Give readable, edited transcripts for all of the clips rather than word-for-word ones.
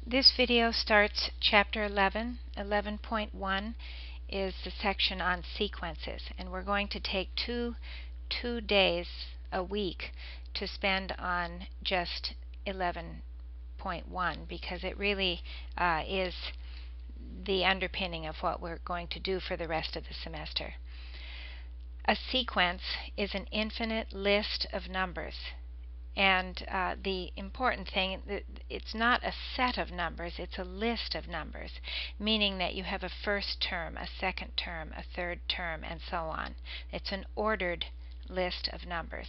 This video starts chapter 11. 11.1 is the section on sequences, and we're going to take two days a week to spend on just 11.1 because it really is the underpinning of what we're going to do for the rest of the semester. A sequence is an infinite list of numbers. And the important thing, it's not a set of numbers, it's a list of numbers, meaning that you have a first term, a second term, a third term, and so on. It's an ordered list of numbers.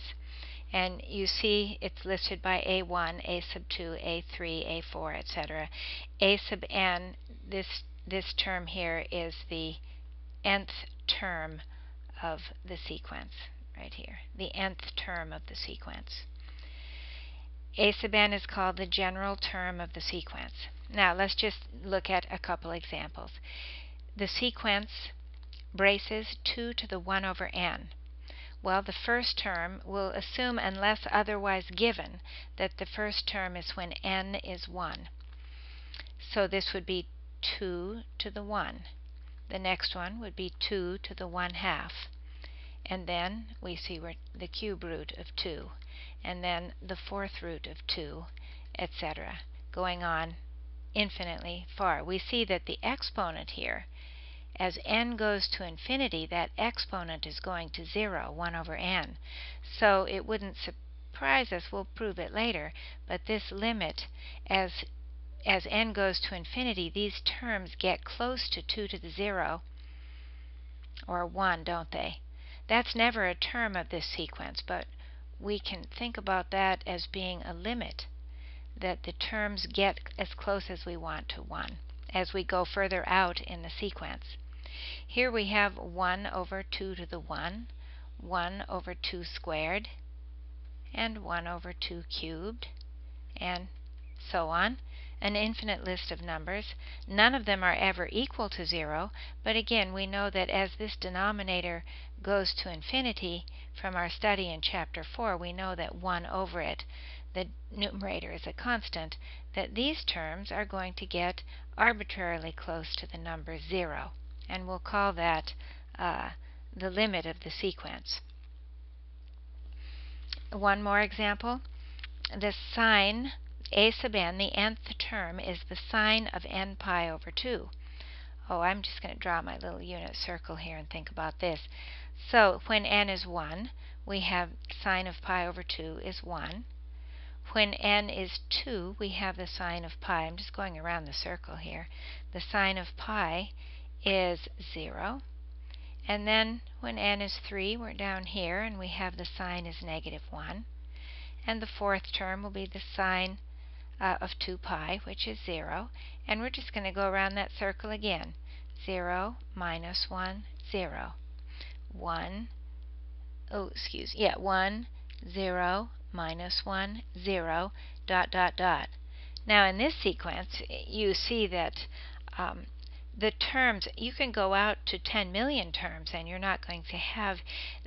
And you see it's listed by A1, A sub 2, A3, A4, etc. A sub n, this term here is the nth term of the sequence, right here, the nth term of the sequence. A sub n is called the general term of the sequence. Now let's just look at a couple examples. The sequence braces 2 to the 1 over n. Well, the first term will assume, unless otherwise given, that the first term is when n is 1. So this would be 2 to the 1. The next one would be 2 to the 1/2. And then we see the cube root of 2. And then the fourth root of 2, etc., going on infinitely far. We see that the exponent here, as n goes to infinity, that exponent is going to 0, 1 over n. So it wouldn't surprise us, we'll prove it later, but this limit, as n goes to infinity, these terms get close to 2 to the 0, or 1, don't they? That's never a term of this sequence, but we can think about that as being a limit, that the terms get as close as we want to 1 as we go further out in the sequence. Here we have 1 over 2 to the 1, 1 over 2 squared, and 1 over 2 cubed, and so on. An infinite list of numbers. None of them are ever equal to 0, but again, we know that as this denominator goes to infinity, from our study in chapter 4, we know that 1 over it, the numerator is a constant, that these terms are going to get arbitrarily close to the number 0, and we'll call that the limit of the sequence. One more example. The sine a sub n, the nth term, is the sine of n pi over 2. Oh, I'm just going to draw my little unit circle here and think about this. So when n is 1, we have sine of pi over 2 is 1. When n is 2, we have the sine of pi. I'm just going around the circle here. The sine of pi is 0. And then when n is 3, we're down here, and we have the sine is negative 1. And the fourth term will be the sine of 2 pi, which is 0, and we're just going to go around that circle again. 0, minus 1, 0. 1, 0, minus 1, 0, dot, dot, dot. Now in this sequence, you see that the terms, you can go out to 10 million terms, and you're not going to have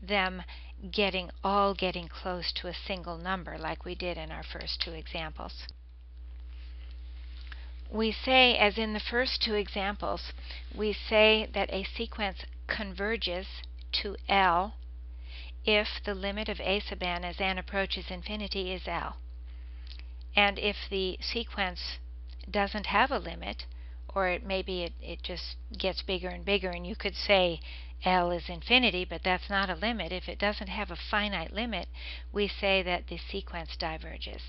them getting close to a single number like we did in our first two examples. We say, as in the first two examples, we say that a sequence converges to L if the limit of a sub n as n approaches infinity is L. And if the sequence doesn't have a limit, or maybe it just gets bigger and bigger, and you could say L is infinity, but that's not a limit. If it doesn't have a finite limit, we say that the sequence diverges.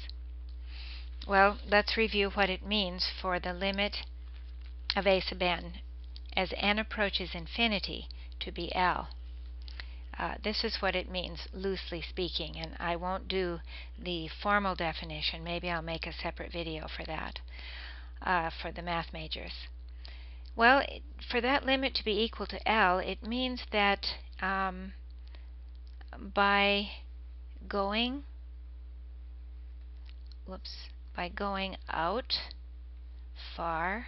Well, let's review what it means for the limit of a sub n as n approaches infinity to be L. This is what it means, loosely speaking, and I won't do the formal definition. Maybe I'll make a separate video for that, for the math majors. Well, for that limit to be equal to L, it means that by going out far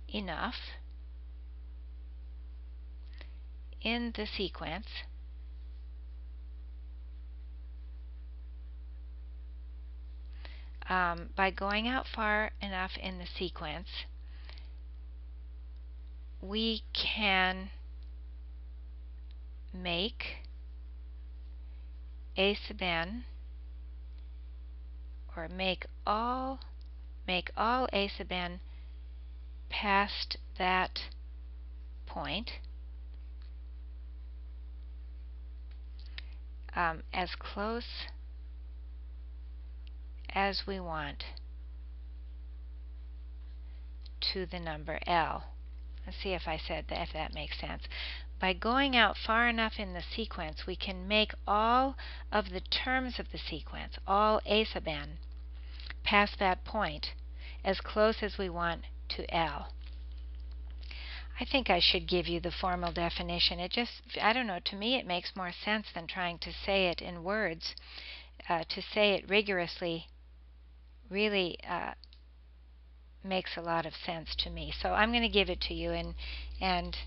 enough in the sequence, by going out far enough in the sequence, we can make a sub n, or make all a sub n past that point as close as we want to the number L. Let's see if I said that, if that makes sense. By going out far enough in the sequence, we can make all of the terms of the sequence, all a sub n, past that point as close as we want to L. I think I should give you the formal definition. It just, I don't know, to me it makes more sense than trying to say it in words. To say it rigorously really makes a lot of sense to me. So I'm going to give it to you, and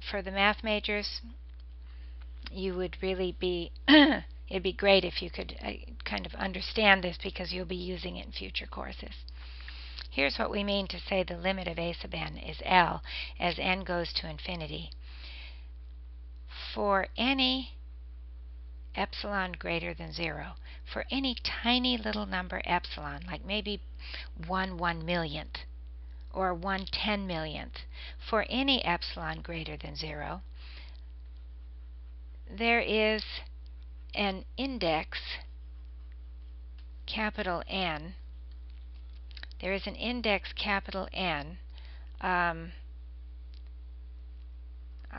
for the math majors, you would really be it'd be great if you could kind of understand this, because you'll be using it in future courses. Here's what we mean to say the limit of a sub n is L as n goes to infinity. For any epsilon greater than 0, for any tiny little number epsilon, like maybe 1/1,000,000th or 1/10,000,000th, for any epsilon greater than 0, there is an index, capital N. There is an index, capital N, I'll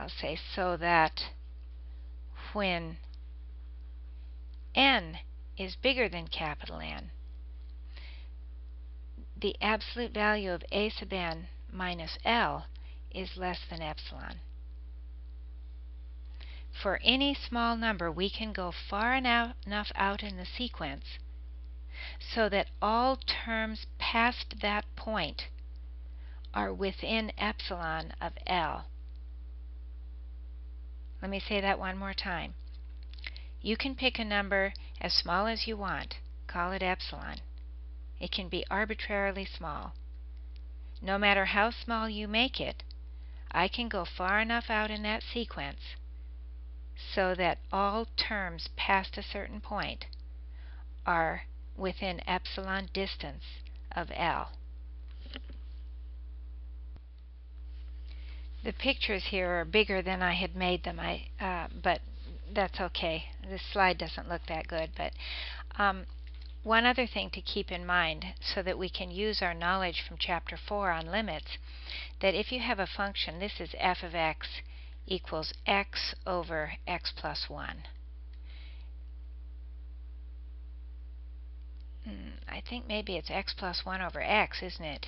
say, so that when n is bigger than capital N, the absolute value of a sub n minus L is less than epsilon. For any small number, we can go far enough out in the sequence so that all terms past that point are within epsilon of L. Let me say that one more time. You can pick a number as small as you want, call it epsilon. It can be arbitrarily small. No matter how small you make it, I can go far enough out in that sequence so that all terms past a certain point are within epsilon distance of L. The pictures here are bigger than I had made them, but that's okay. This slide doesn't look that good. But one other thing to keep in mind, so that we can use our knowledge from Chapter 4 on limits, that if you have a function, this is f of x equals x over x plus 1. I think maybe it's x plus 1 over x, isn't it?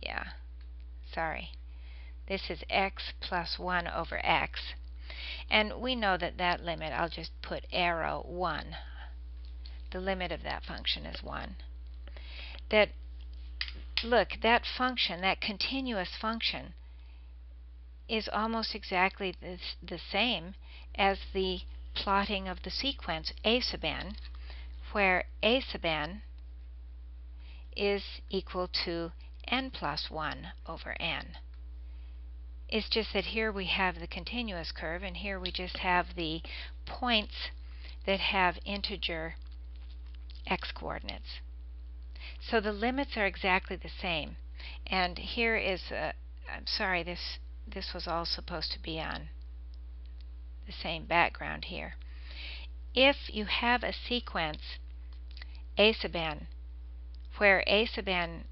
Yeah, sorry. This is x plus 1 over x. And we know that that limit, I'll just put arrow 1. The limit of that function is 1. That, look, that function, that continuous function, is almost exactly the same as the plotting of the sequence a sub n, where a sub n is equal to n plus 1 over n. It's just that here we have the continuous curve, and here we just have the points that have integer x coordinates. So the limits are exactly the same. And here is, I'm sorry, this was all supposed to be on the same background here. If you have a sequence a sub n, where a sub n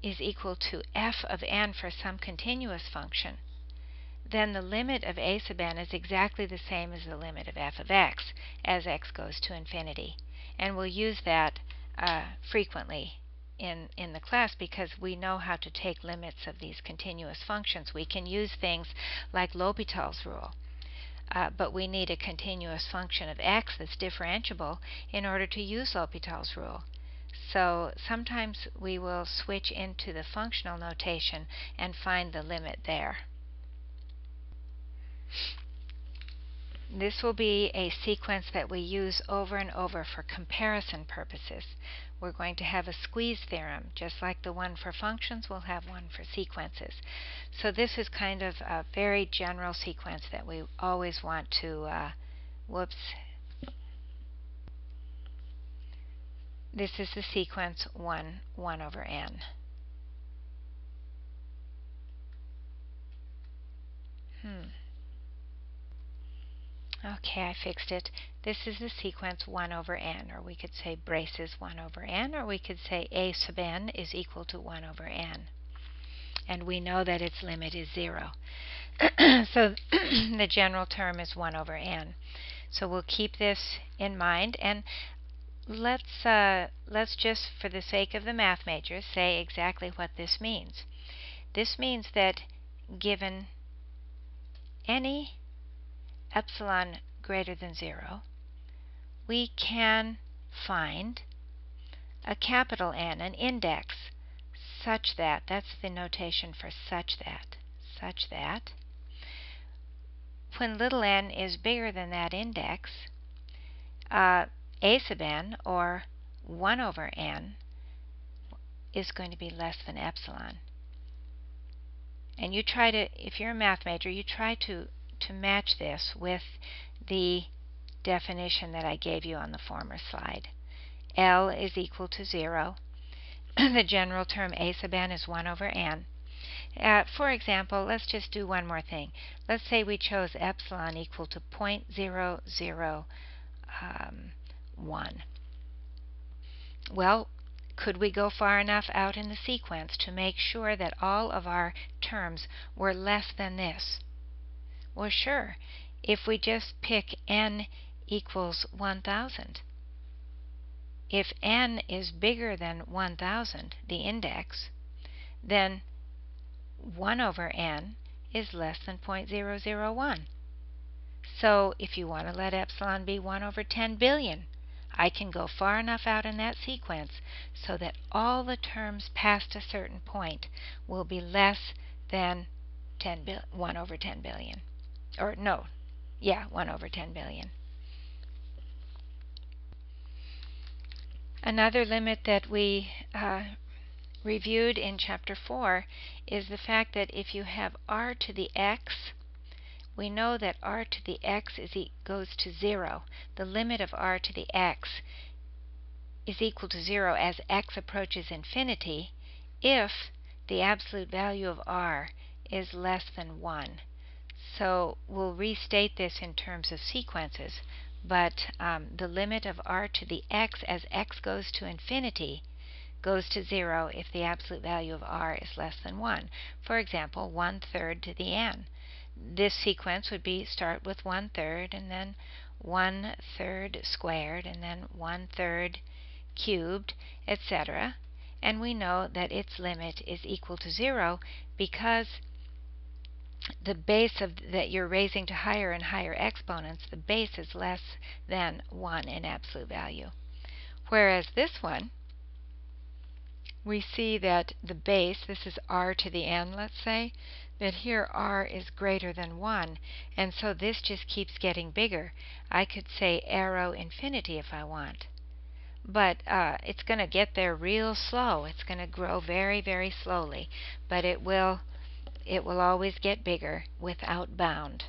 is equal to f of n for some continuous function, then the limit of a sub n is exactly the same as the limit of f of x as x goes to infinity. And we'll use that frequently in the class, because we know how to take limits of these continuous functions. We can use things like L'Hopital's rule, but we need a continuous function of x that's differentiable in order to use L'Hopital's rule. So sometimes we will switch into the functional notation and find the limit there. This will be a sequence that we use over and over for comparison purposes. we're going to have a squeeze theorem. Just like the one for functions, we'll have one for sequences. So this is kind of a very general sequence that we always want to, this is the sequence 1 over n. Okay, I fixed it. This is the sequence 1 over n, or we could say braces 1 over n, or we could say a sub n is equal to 1 over n. And we know that its limit is 0. So the general term is 1 over n. So we'll keep this in mind, and let's just, for the sake of the math majors, say exactly what this means. This means that given any epsilon greater than 0, we can find a capital N, an index, such that, that's the notation for such that when little n is bigger than that index, a sub n, or 1 over n, is going to be less than epsilon. And you try to, if you're a math major, you try to match this with the definition that I gave you on the former slide. L is equal to 0. The general term a sub n is 1 over n. For example, let's just do one more thing. Let's say we chose epsilon equal to 0.001. Well, could we go far enough out in the sequence to make sure that all of our terms were less than this? Well, sure, if we just pick n equals 1,000. If n is bigger than 1,000, the index, then 1 over n is less than 0.001. So if you want to let epsilon be 1 over 10 billion, I can go far enough out in that sequence so that all the terms past a certain point will be less than 1 over 10 billion. Or no, yeah, 1 over 10 billion. Another limit that we reviewed in Chapter 4 is the fact that if you have r to the x, we know that r to the x goes to 0. The limit of r to the x is equal to 0 as x approaches infinity if the absolute value of r is less than 1. So we'll restate this in terms of sequences, but the limit of r to the x as x goes to infinity goes to 0 if the absolute value of r is less than 1. For example, 1/3 to the n. This sequence would be start with 1/3 and then 1/3 squared and then 1/3 cubed, etc. And we know that its limit is equal to 0 because the base that you're raising to higher and higher exponents, the base is less than 1 in absolute value. Whereas this one, we see that the base, this is r to the n, let's say, that here r is greater than 1, and so this just keeps getting bigger. I could say arrow infinity if I want. But it's going to get there real slow. It's going to grow very, very slowly, but it will always get bigger without bound.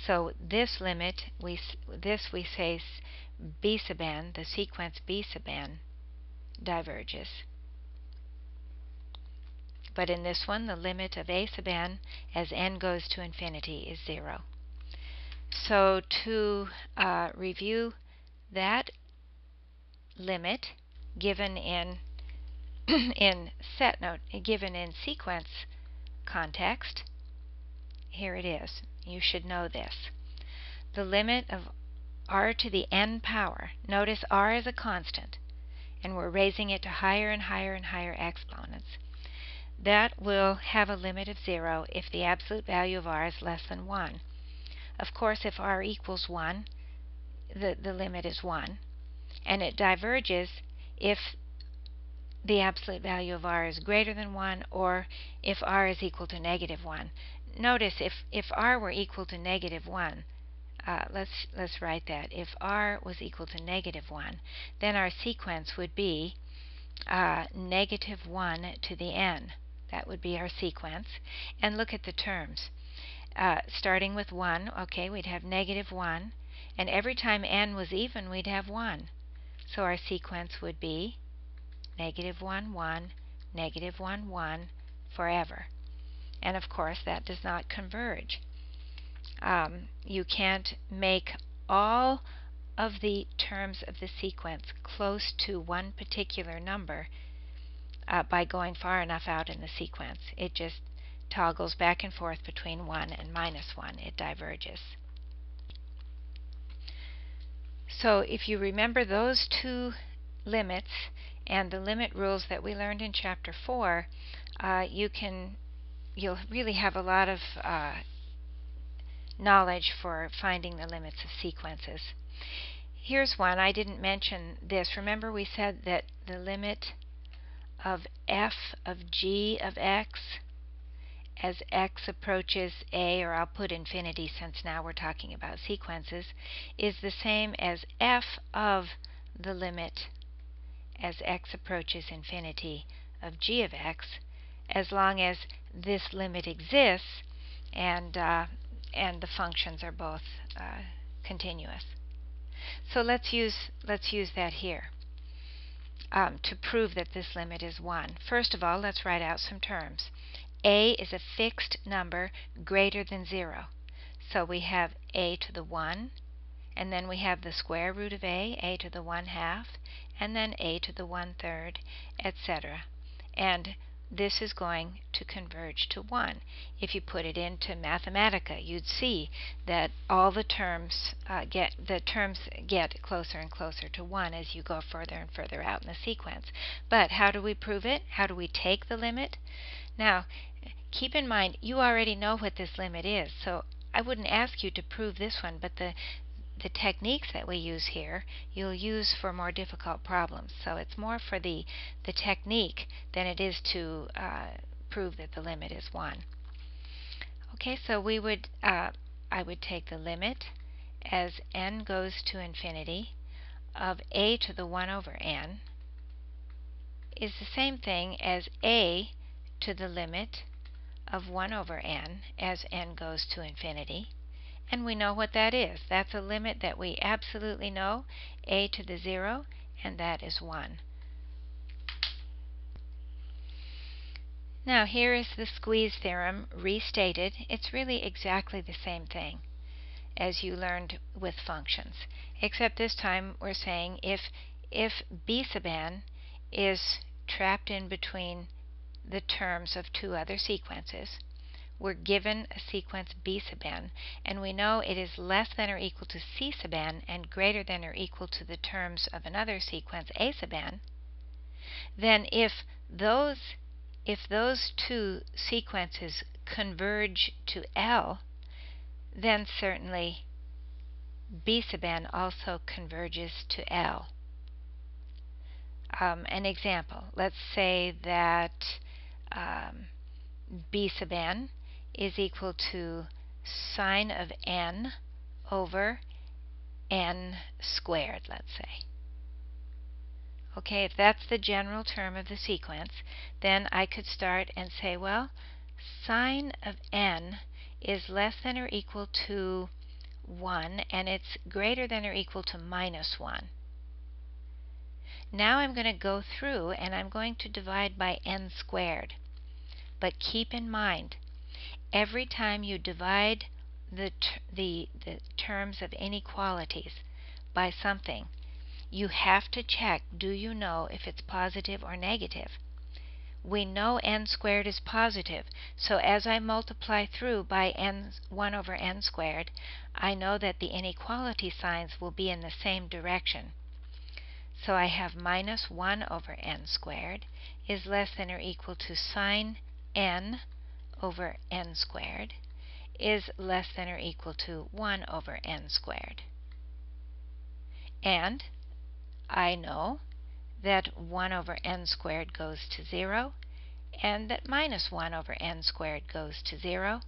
So this limit, we say b sub n, the sequence b sub n, diverges. But in this one, the limit of a sub n as n goes to infinity is 0. So to review that limit given in given in sequence context, here it is. You should know this. The limit of r to the n power, notice r is a constant, and we're raising it to higher and higher and higher exponents. That will have a limit of 0 if the absolute value of r is less than 1. Of course, if r equals 1, the limit is 1. And it diverges if the absolute value of r is greater than 1 or if r is equal to -1. Notice if r were equal to -1, let's write that. If r was equal to negative 1, then our sequence would be negative 1 to the n. That would be our sequence. And look at the terms. Starting with 1, okay, we'd have negative 1, and every time n was even, we'd have 1. So our sequence would be negative 1, 1, negative 1, 1, forever. And of course, that does not converge. You can't make all of the terms of the sequence close to one particular number by going far enough out in the sequence. It just toggles back and forth between 1 and minus 1. It diverges. So if you remember those two limits and the limit rules that we learned in Chapter 4, you'll really have a lot of knowledge for finding the limits of sequences. Here's one. I didn't mention this. Remember we said that the limit of f of g of x as x approaches a, or I'll put infinity since now we're talking about sequences, is the same as f of the limit as x approaches infinity of g of x, as long as this limit exists and the functions are both continuous. So let's use that here to prove that this limit is 1. First of all, let's write out some terms. A is a fixed number greater than 0. So we have a to the 1, and then we have the square root of a to the 1/2, and then a to the 1/3, etc. And this is going to converge to 1. If you put it into Mathematica, you'd see that all the terms get closer and closer to 1 as you go further and further out in the sequence. But how do we prove it? How do we take the limit? Now, keep in mind, you already know what this limit is, so I wouldn't ask you to prove this one, but the techniques that we use here, you'll use for more difficult problems. So it's more for the technique than it is to prove that the limit is 1. Okay, so I would take the limit as n goes to infinity of a to the 1 over n is the same thing as a to the limit of 1 over n as n goes to infinity. And we know what that is. That's a limit that we absolutely know, a to the 0, and that is 1. Now here is the squeeze theorem restated. It's really exactly the same thing as you learned with functions, except this time we're saying if b sub n is trapped in between the terms of two other sequences, we're given a sequence b sub n, and we know it is less than or equal to c sub n and greater than or equal to the terms of another sequence a sub n, then if those two sequences converge to L, then certainly b sub n also converges to L. An example, let's say that b sub n is equal to sine of n over n squared, let's say. Okay, if that's the general term of the sequence, then I could start and say, well, sine of n is less than or equal to 1, and it's greater than or equal to minus 1. Now I'm going to go through and I'm going to divide by n squared. But keep in mind, every time you divide the terms of inequalities by something, you have to check, do you know if it's positive or negative? We know n squared is positive, so as I multiply through by 1 over n squared, I know that the inequality signs will be in the same direction. So I have minus 1 over n squared is less than or equal to sine n over n squared is less than or equal to 1 over n squared. And I know that 1 over n squared goes to 0 and that minus 1 over n squared goes to 0.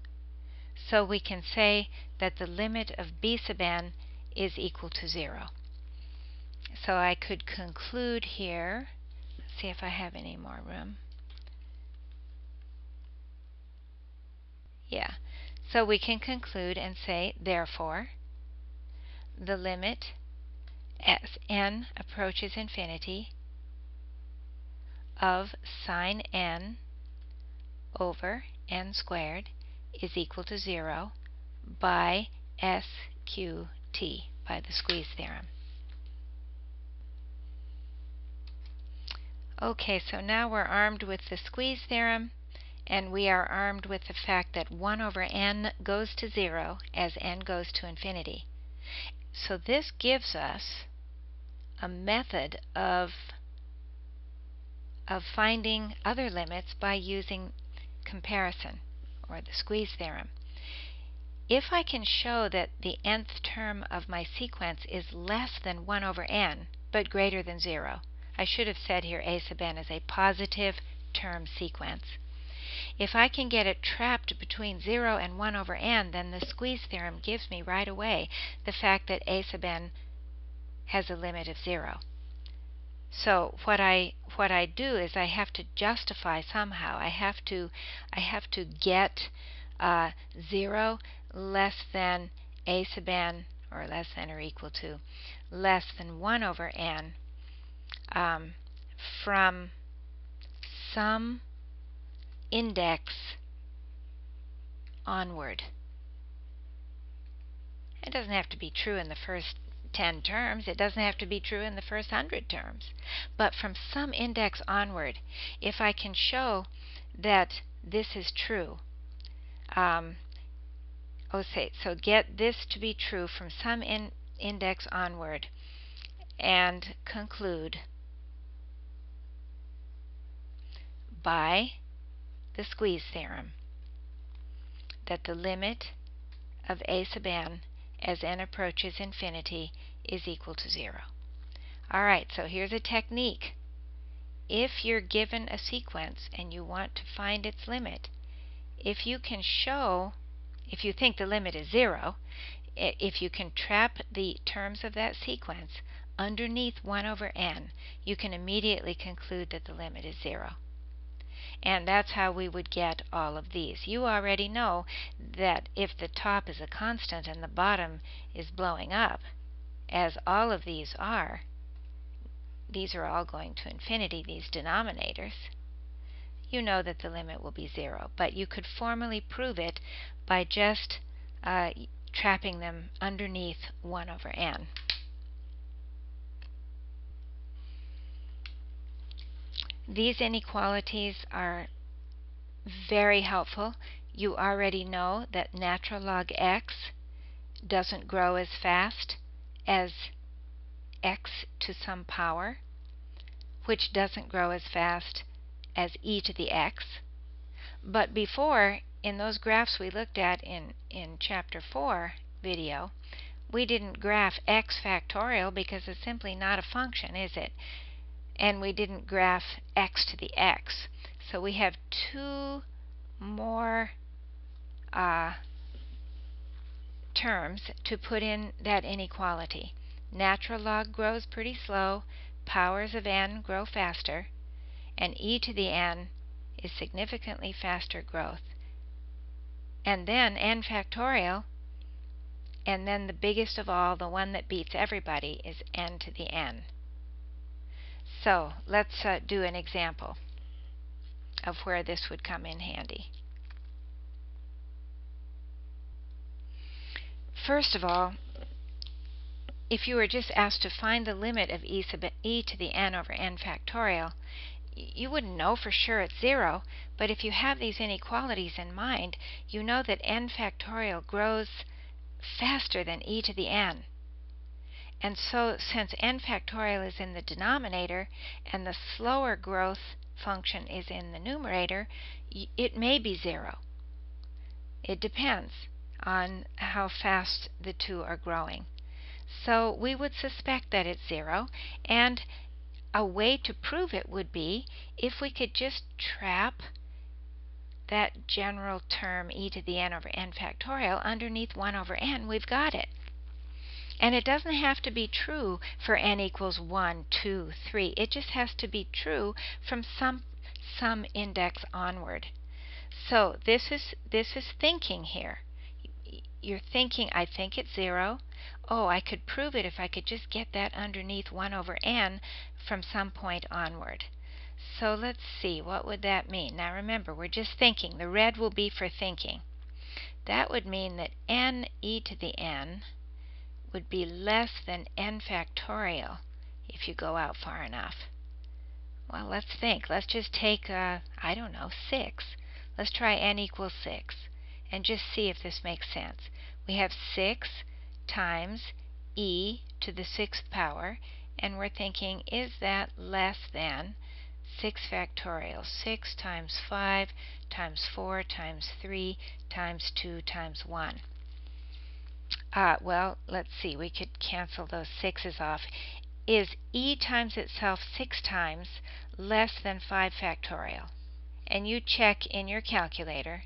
So we can say that the limit of b sub n is equal to 0. So I could conclude here, see if I have any more room. Yeah, so we can conclude and say, therefore, the limit as n approaches infinity of sine n over n squared is equal to 0 by SQT, by the squeeze theorem. Okay, so now we're armed with the squeeze theorem, and we are armed with the fact that 1 over n goes to 0 as n goes to infinity. So this gives us a method of finding other limits by using comparison, or the squeeze theorem. If I can show that the nth term of my sequence is less than 1 over n, but greater than 0, I should have said here a sub n is a positive term sequence. If I can get it trapped between 0 and 1 over n, then the squeeze theorem gives me right away the fact that a sub n has a limit of 0. So what I do is I have to justify somehow. I have to get 0 less than a sub n, or less than or equal to less than 1 over n from some index onward. It doesn't have to be true in the first 10 terms. It doesn't have to be true in the first 100 terms. But from some index onward, if I can show that this is true, so get this to be true from some index onward, and conclude by the squeeze theorem that the limit of a sub n as n approaches infinity is equal to 0. Alright, so here's a technique. If you're given a sequence and you want to find its limit, if you can show, if you think the limit is 0, if you can trap the terms of that sequence underneath 1 over n, you can immediately conclude that the limit is 0. And that's how we would get all of these. You already know that if the top is a constant and the bottom is blowing up, as all of these are all going to infinity, these denominators, you know that the limit will be 0. But you could formally prove it by just trapping them underneath 1 over n. These inequalities are very helpful. You already know that natural log x doesn't grow as fast as x to some power, which doesn't grow as fast as e to the x. But before, in those graphs we looked at in Chapter 4 video, we didn't graph x factorial because it's simply not a function, is it? And we didn't graph x to the x. So we have two more terms to put in that inequality. Natural log grows pretty slow, powers of n grow faster, and e to the n is significantly faster growth. And then n factorial, and then the biggest of all, the one that beats everybody, is n to the n. So let's do an example of where this would come in handy. First of all, if you were just asked to find the limit of e to the n over n factorial, you wouldn't know for sure it's 0, but if you have these inequalities in mind, you know that n factorial grows faster than e to the n. And so since n factorial is in the denominator and the slower growth function is in the numerator, it may be 0. It depends on how fast the two are growing. So we would suspect that it's 0, and a way to prove it would be if we could just trap that general term e to the n over n factorial underneath 1 over n, we've got it. And it doesn't have to be true for n equals 1, 2, 3. It just has to be true from some index onward. So this is thinking here. You're thinking, I think it's 0. Oh, I could prove it if I could just get that underneath 1 over n from some point onward. So let's see, what would that mean? Now remember, we're just thinking. The red will be for thinking. That would mean that n e to the n would be less than n factorial if you go out far enough. Well, let's think. Let's just take, I don't know, 6. Let's try n equals 6 and just see if this makes sense. We have 6 times e to the 6th power, and we're thinking, is that less than 6 factorial? 6 times 5 times 4 times 3 times 2 times 1. Well, let's see. We could cancel those 6's off. Is e times itself 6 times less than 5 factorial? And you check in your calculator.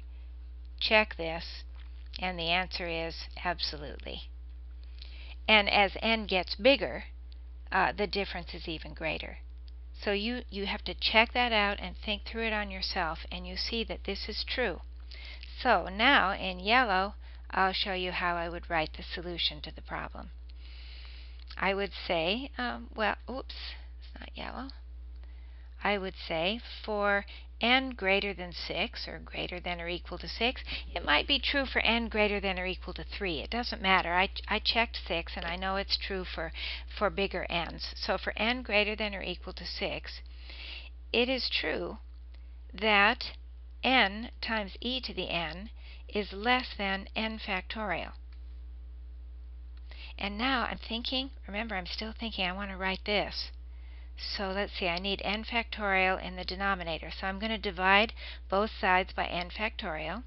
Check this, and the answer is absolutely. And as n gets bigger, the difference is even greater. So you have to check that out and think through it on yourself, and you see that this is true. So now in yellow, I'll show you how I would write the solution to the problem. I would say, well, oops, it's not yellow. I would say for n greater than 6, or greater than or equal to 6, it might be true for n greater than or equal to 3. It doesn't matter. I checked 6, and I know it's true for bigger n's. So for n greater than or equal to 6, it is true that n times e to the n is less than n factorial. And now I'm thinking, remember I'm still thinking, I want to write this. So let's see, I need n factorial in the denominator. So I'm going to divide both sides by n factorial.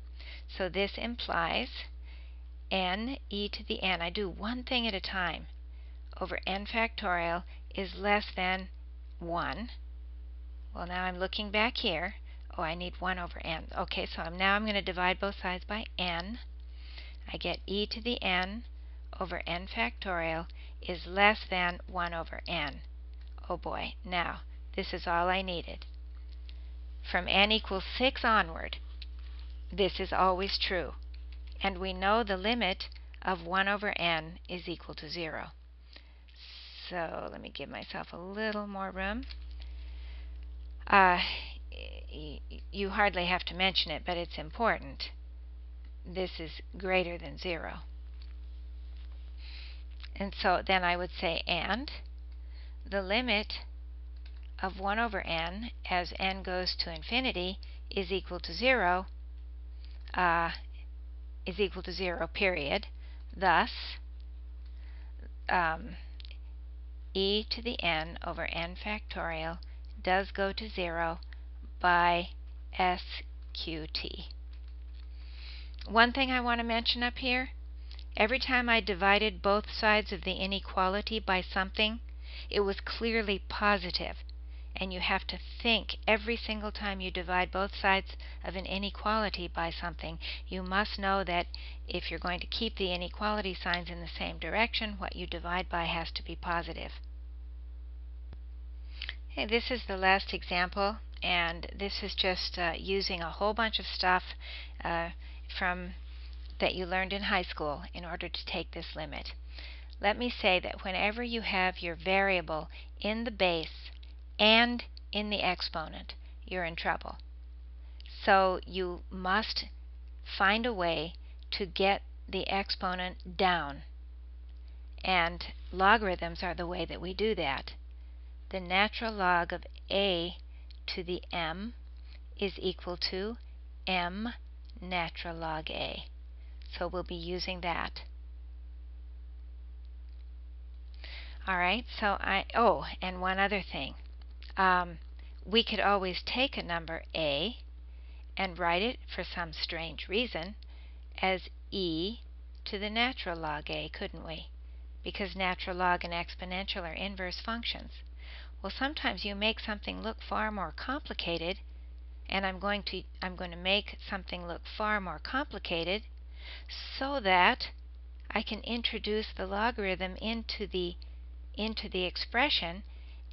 So this implies n e to the n, I do one thing at a time, over n factorial is less than 1. Well, now I'm looking back here. Oh, I need 1 over n. Okay, so now I'm going to divide both sides by n. I get e to the n over n factorial is less than 1 over n. Oh boy, now this is all I needed. From n equals 6 onward, this is always true. And we know the limit of 1 over n is equal to 0. So let me give myself a little more room. You hardly have to mention it, but it's important. This is greater than 0. And so then I would say, and the limit of 1 over n as n goes to infinity is equal to 0, period. Thus, e to the n over n factorial does go to 0 by sqt. One thing I want to mention up here, every time I divided both sides of the inequality by something, it was clearly positive. And you have to think every single time you divide both sides of an inequality by something, you must know that if you're going to keep the inequality signs in the same direction, what you divide by has to be positive. Okay, this is the last example, and this is just using a whole bunch of stuff from that you learned in high school in order to take this limit. Let me say that whenever you have your variable in the base and in the exponent, you're in trouble. So you must find a way to get the exponent down. And logarithms are the way that we do that. The natural log of a to the m is equal to m natural log a. So we'll be using that. Alright, so and one other thing. We could always take a number a and write it, for some strange reason, as e to the natural log a, couldn't we? Because natural log and exponential are inverse functions. Well, sometimes you make something look far more complicated, and I'm going to make something look far more complicated so that I can introduce the logarithm into the expression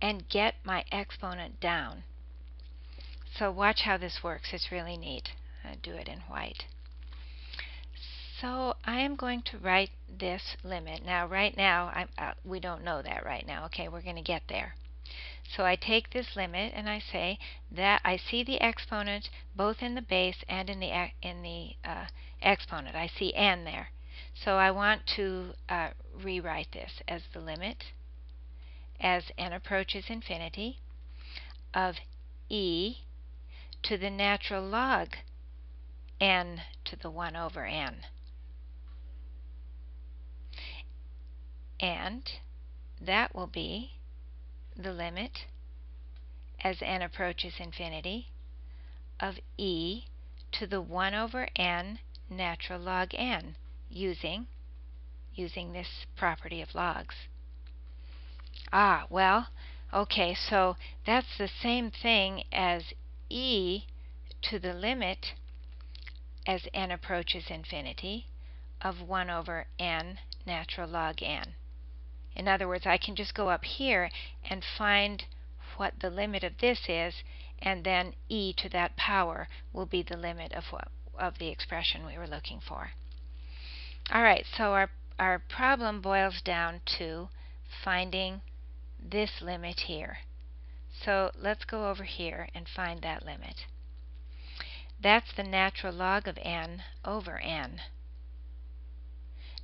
and get my exponent down. So watch how this works. It's really neat. I'll do it in white. So I am going to write this limit. Now right now we don't know that right now. Okay, we're going to get there. So I take this limit and I say that I see the exponent both in the base and in the exponent. I see n there. So I want to rewrite this as the limit as n approaches infinity of e to the natural log n to the 1 over n. And that will be the limit as n approaches infinity of e to the 1 over n natural log n using this property of logs. Well, okay, so that's the same thing as e to the limit as n approaches infinity of 1 over n natural log n. In other words, I can just go up here and find what the limit of this is, and then e to that power will be the limit of the expression we were looking for. Alright, so our problem boils down to finding this limit here. So let's go over here and find that limit. That's the natural log of n over n.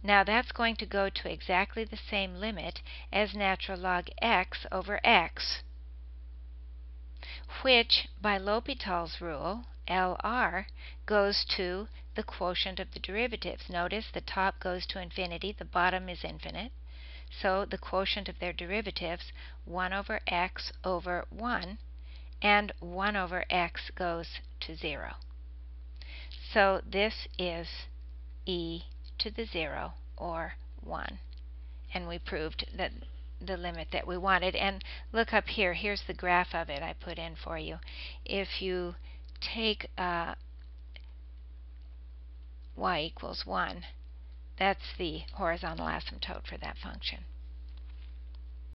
Now that's going to go to exactly the same limit as natural log x over x, which by L'Hopital's rule, LR, goes to the quotient of the derivatives. Notice the top goes to infinity, the bottom is infinite. So the quotient of their derivatives, 1 over x over 1, and 1 over x goes to 0. So this is e to the 0, or 1. And we proved that the limit that we wanted. And look up here. Here's the graph of it I put in for you. If you take y equals 1, that's the horizontal asymptote for that function.